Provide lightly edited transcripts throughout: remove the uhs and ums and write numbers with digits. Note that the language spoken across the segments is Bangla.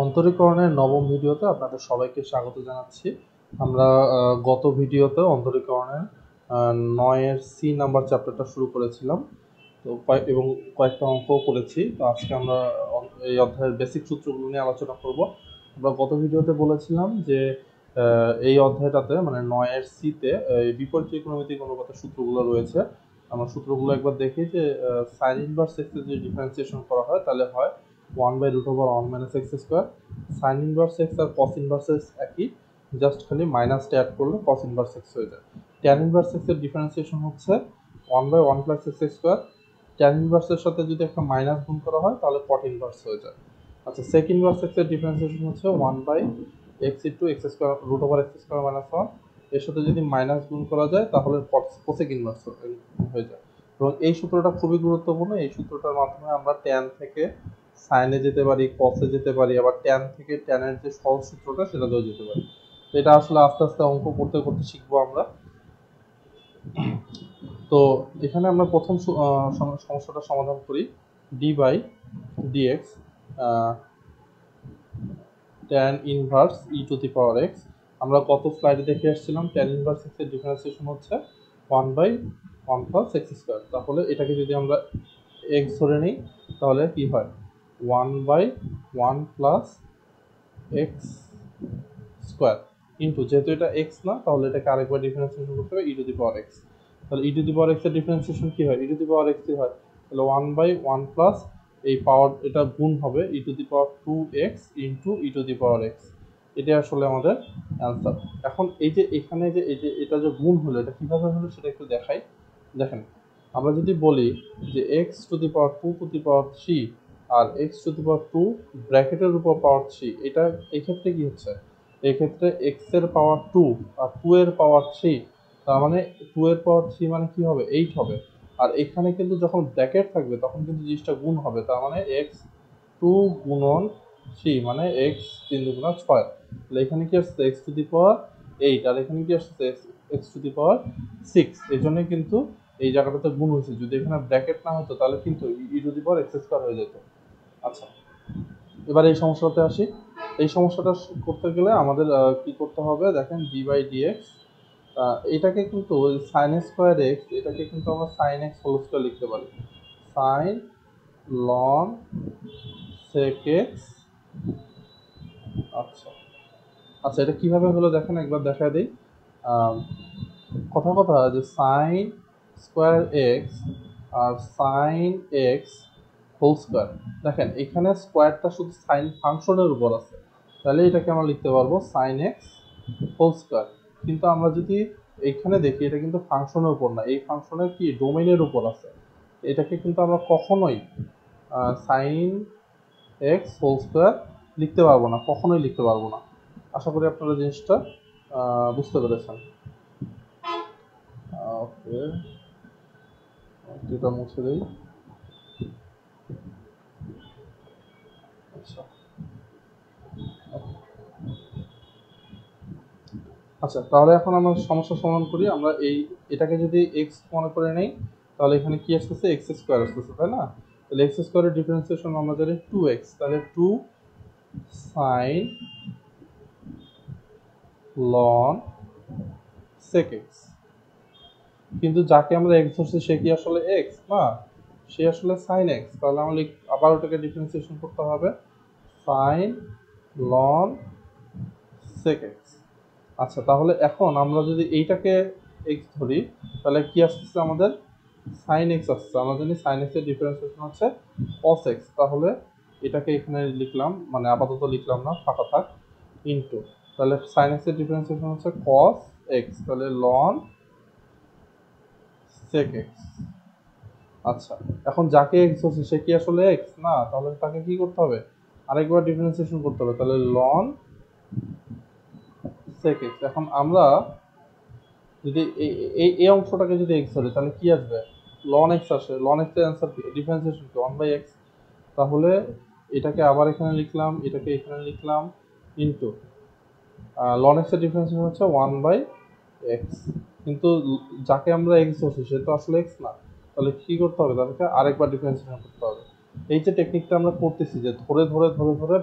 অন্তরীকরণের নবম ভিডিওতে আপনাদের সবাইকে স্বাগত জানাচ্ছি। আমরা গত ভিডিওতে অন্তরীকরণের 9-এর সি নাম্বার চ্যাপ্টারটা শুরু করেছিলাম তো এবং কয়েকটা অঙ্কও করেছি। তো আজকে আমরা এই অধ্যায়ের বেসিক সূত্রগুলো নিয়ে আলোচনা করব। আমরা গত ভিডিওতে বলেছিলাম যে এই অধ্যায়টাতে মানে 9-এর সিতে বিপরীত ত্রিকোণমিতিক অনুপাতের সূত্রগুলো রয়েছে। আমরা সূত্রগুলো একবার দেখি যে সাইন ইনভার্স এক্স এর যদি ডিফারেন্সিয়েশন করা হয় তাহলে হয় 1/√1 - x²। সাইন ইনভার্স এক্স আর কস ইনভার্স এক্স একই, জাস্ট খালি মাইনাসটা অ্যাড করলে কস ইনভার্স এক্স হয়ে যায়। ট্যান ইনভার্স এক্স এর ডিফারেন্সিয়েশন হচ্ছে 1/1 + x²। ট্যান ইনভার্সের সাথে যদি একটা মাইনাস গুণ করা হয় তাহলে কট ইনভার্স হয়ে যায়। আচ্ছা, সেক ইনভার্স এক্স এর ডিফারেন্সিয়েশন হচ্ছে 1/x * x²√x² - 1। এর সাথে যদি মাইনাস গুণ করা যায় তাহলে কোসেক ইনভার্স হয়ে যায়। এবং এই সূত্রটা খুবই গুরুত্বপূর্ণ। এই সূত্রটার মাধ্যমে আমরা ট্যান থেকে সাইনে যেতে পারি, কসে যেতে পারি, আবার ট্যান থেকে ট্যানের যে সহজ সূত্রটা সেটাতেও যেতে পারি। তো এটা আসলে আস্তে আস্তে অঙ্ক করতে করতে শিখবো আমরা। তো এখানে আমরা প্রথম সমস্যাটা সমাধান করি। d/dx tan inverse e⁻x। আমরা কত স্লাইডে দেখে আসছিলাম tan ইনভার্স x এর ডিফারেন্সিয়েশন হচ্ছে 1/1 + x²। তাহলে এটাকে যদি আমরা x ধরে নিই তাহলে কি হয় 1/1 + x² ইনটু, যেহেতু এটা x না তাহলে এটাকে আরেকবার ডিফারেন্সিয়েশন করতে হবে e⁻x। তাহলে e⁻x এর ডিফারেন্সিয়েশন কি হয়, e⁻x কি হয়, তাহলে 1/1 প্লাস এই পাওয়ার এটা গুণ হবে e⁻2x ইনটু e⁻x। এটা আসলে আমাদের অ্যান্সার। এখন এই যে এখানে যে এটা যে গুণ হলো, এটা কিভাবে হলো সেটা একটু দেখাই। দেখেন, আমরা যদি বলি যে x⁻2⁻3 আর x⁻2 ব্র্যাকেটের উপর পাওয়ার 3, এটা এক্ষেত্রে কি হচ্ছে, এক্ষেত্রে x এর পাওয়ার 2 আর 2 এর পাওয়ার 3, তার মানে 2 এর পাওয়ার 3 মানে কি হবে, 8 হবে। আর এখানে কিন্তু যখন ব্র্যাকেট থাকবে তখন কিন্তু জিনিসটা গুণ হবে, তার মানে x2 গুণন 3 মানে x 3 × 6। তাহলে এখানে কি আসছে x⁻8 আর এখানে কি আসছে x⁻6। এই জন্য কিন্তু এই জায়গাটাতে গুণ হয়েছে। যদি এখানে ব্র্যাকেট না হতো তাহলে কিন্তু e⁻x² হয়ে যেত। আচ্ছা, এবার এই সমস্যাতে আসি। এই সমস্যাটা করতে গেলে আমাদের কি করতে হবে, দেখেন d/dx এটাকে কিন্তু sin²x, এটাকে কিন্তু আমরা sin x² লিখতে পারি, sin ln sec x। আচ্ছা আচ্ছা, এটা কিভাবে হলো দেখেন, একবার দেখা দিই। কথা যে sin² x আর sin x² দেখেন এখানে স্কোয়ারটা শুধু সাইন ফাংশনের উপর আছে, তাহলে এটাকে আমরা লিখতে পারবো sin x²। কিন্তু আমরা যদি এখানে দেখি এটা কিন্তু ফাংশনের উপর না, এই ফাংশনের কি ডোমেইনের উপর আছে। এটাকে কিন্তু আমরা কখনোই sin x² লিখতে পারবো না, কখনোই লিখতে পারবো না। আশা করি আপনারা জিনিসটা বুঝতে পেরেছেন। ওকে, এটা মুছে দেই। আচ্ছা, তাহলে এখন আমরা সমস্যা সমাধান করি। আমরা এটাকে যদি x মনে করে নেই তাহলে এখানে কি আসতেছে, x² আসতেছে, তাই না? তাহলে x² এর ডিফারেন্সিয়েশন আমরা জানি 2x, তাহলে 2 sin ln sec x। কিন্তু যাকে আমরা x ধরছি সে কি আসলে x না, সে আসলে sin x। তাহলে আমরা আবার ওটাকে ডিফারেন্সিয়েশন করতে হবে sin ln sec x। আচ্ছা, তাহলে এখন আমরা যদি এইটাকে x ধরি তাহলে কি আসছে, আমাদের sin x আসছে। আমরা জানি sin x এর ডিফারেন্সিয়েশন হচ্ছে cos x। তাহলে এটাকে এখানে লিখলাম, মানে আপাতত লিখলাম না, ফাঁকা থাক, ইনটু, তাহলে sin x এর ডিফারেন্সিয়েশন হচ্ছে cos x, তাহলে ln sec x। আচ্ছা, এখন যাকে x হচ্ছে সে কি আসলে x না, তাহলে তাকে কি করতে হবে, আরেকবার ডিফারেন্সিয়েশন করতে হবে, তাহলে ln sec x। এখন আমরা যদি এই অংশটাকে যদি x ধরে তাহলে কি আসবে, ln x আসে। ln x এর অ্যান্সার ডিফারেন্সিয়েশন কি 1/x। তাহলে এটাকে আবার এখানে লিখলাম, এটাকে এখানে লিখলাম, ইনটু ln x এর ডিফারেন্সিয়েশন হচ্ছে 1/x। কিন্তু যাকে আমরা x ধরছি সে তো আসলে x না, তাহলে কি করতে হবে, তাদেরকে আরেকবার ডিফারেন্সিয়েশন করতে হবে। এই যে টেকনিকটা আমরা করতেছি যে ধরে ধরে ধরে ধরে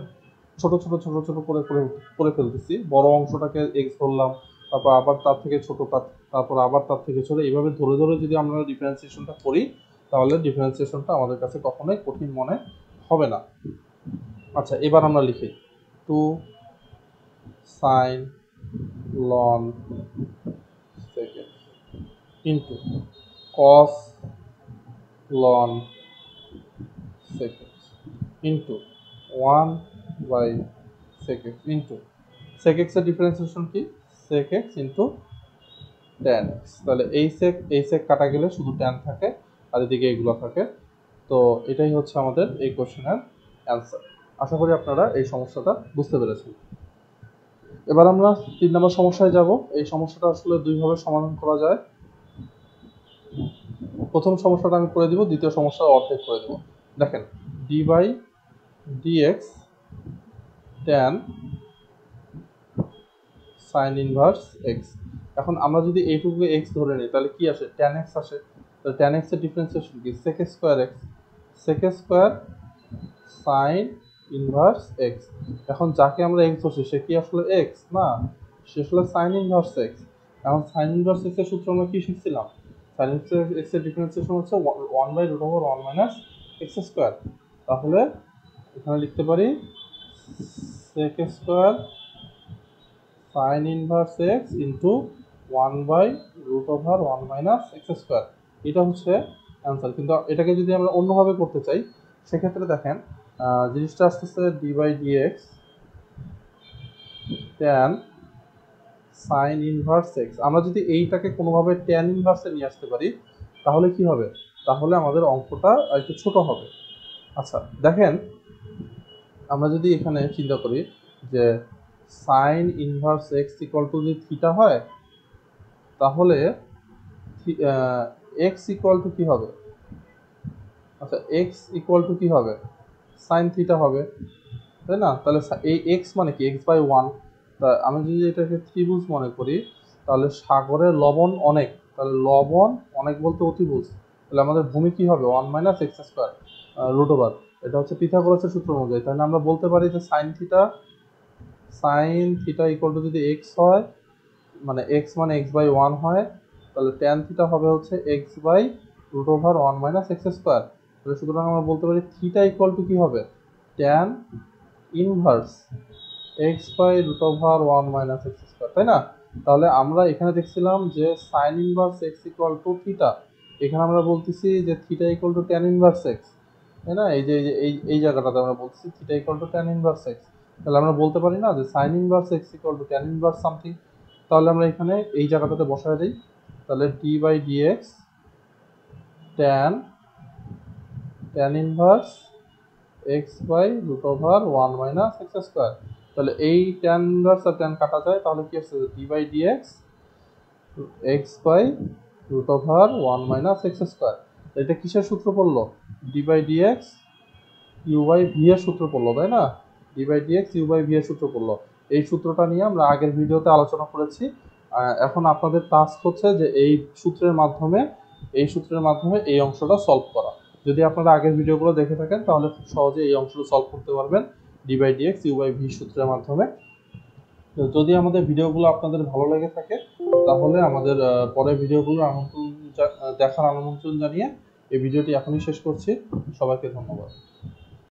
ছোট ছোট ছোট ছোট করে করে করে ফেলতেছি, বড় অংশটাকে এক্স ধরলাম, তারপর আবার তার থেকে ছোট, তারপর আবার তার থেকে ছোট, এইভাবে ধরে ধরে যদি আমরা ডিফারেন্সিয়েশনটা করি তাহলে ডিফারেন্সিয়েশনটা আমাদের কাছে কখনোই কঠিন মনে হবে না। আচ্ছা, এবার আমরা লিখি 2 sin ln secant into cos ln secant into 1 by sec x into sec x এর ডিফারেন্সিয়েশন কি, sec x into tan x। তাহলে এই sec কাটা গেলে শুধু tan থাকে আর এদিকে এগুলো থাকে। তো এটাই হচ্ছে আমাদের এই কোশ্চেনের অ্যান্সার। আশা করি আপনারা এই সমস্যাটা বুঝতে পেরেছেন। এবার আমরা 3 নম্বর সমস্যায় যাব। এই সমস্যাটা আসলে দুইভাবে সমাধান করা যায়। প্রথম সমস্যাটা আমি করে দিব, দ্বিতীয় সমস্যা অর্ধেক করে দেব। দেখেন d by dx tan sin inverse x। এখন আমরা যদি এইটুকু x ধরে নিই তাহলে কি আসে, tan x আসে। তাহলে tan x এর ডিফারেন্সিয়েশন কি, sec square x, sec square sin inverse x। এখন যাকে আমরা x ধরছি সে কি আসলে x না, সে আসলে sin ইনভার্স x। এখন sin ইনভার্স x এর সূত্র আমরা কি শিখছিলাম, sin ইনভার্স x এর ডিফারেন্সিয়েশন হচ্ছে 1/√1 মাইনাস x স্কয়ার। তাহলে এখানে লিখতে পারি sec square sin inverse x into 1/√1 minus x square. এটা হচ্ছে অ্যান্সার। কিন্তু এটাকে যদি আমরা অন্যভাবে করতে চাই সেক্ষেত্রে দেখেন জিনিসটা আসতেছে d by dx tan sin inverse x। আমরা যদি এইটাকে কোনোভাবে tan ইনভার্সে নিয়ে আসতে পারি তাহলে কি হবে, তাহলে আমাদের অঙ্কটা একটু ছোট হবে। আচ্ছা দেখেন, আমরা যদি এখানে চিন্তা করি যে sin inverse x equal two যদি থিটা হয় তাহলে x ইকুয়াল টু কি হবে, আচ্ছা x ইকুয়াল টু কি হবে, sin থিটা হবে, তাই না? তাহলে এই x মানে কি, x বাই 1। তা আমি যদি এটাকে ত্রিভুজ মনে করি তাহলে সাগরের লবণ অনেক, তাহলে লবণ অনেক বলতে অতিভুজ, তাহলে আমাদের ভূমি কি হবে 1 minus x square root over. এটা হচ্ছে পিথাগোরাসের সূত্র অনুযায়ী। তাহলে আমরা বলতে পারি যে সাইন থিটা ইকুয়াল টু যদি x হয়, মানে x মানে x বাই 1 হয়, তাহলে tan থিটা হবে হচ্ছে x by root over 1 minus x square. তাহলে সুতরাং আমরা বলতে পারি থিটা ইকুয়াল টু কি হবে, tan inverse x by root over 1 minus x square, তাই না? তাহলে আমরা এখানে দেখছিলাম যে sine inverse x equal to theta, এখানে আমরা বলতেছি যে theta equal to tan inverse x, তাই না? এই যে এই জায়গাটাতে আমরা বলতেছি theta equal to tan inverse x। তাহলে আমরা বলতে পারি না যে sine inverse x equal to tan inverse something. তাহলে আমরা এখানে এই জায়গাটাতে বসায় দিই। তাহলে d by dx tan inverse x by root over 1 minus x square. তাহলে এই tan ইনভার্স আর tan কাটা যায়, তাহলে কি আসছে d by dx x by root over 1 minus x square. এটা কিসের সূত্র পড়লো, d by dx u by v এর সূত্র পড়লো, তাই না? d by dx u by v এর সূত্র পড়লো। এই সূত্রটা নিয়ে আমরা আগের ভিডিওতে আলোচনা করেছি। এখন আপনাদের টাস্ক হচ্ছে যে এই সূত্রের মাধ্যমে এই অংশটা সলভ করা। যদি আপনারা আগের ভিডিওগুলো দেখে থাকেন তাহলে খুব সহজে এই অংশটা সলভ করতে পারবেন d by dx u by v সূত্রের মাধ্যমে। তো যদি আমাদের ভিডিওগুলো আপনাদের ভালো লেগে থাকে তাহলে আমাদের পরের ভিডিওগুলোর দেখার আমন্ত্রণ জানিয়ে এই ভিডিওটি এখনই শেষ করছি। সবাইকে ধন্যবাদ।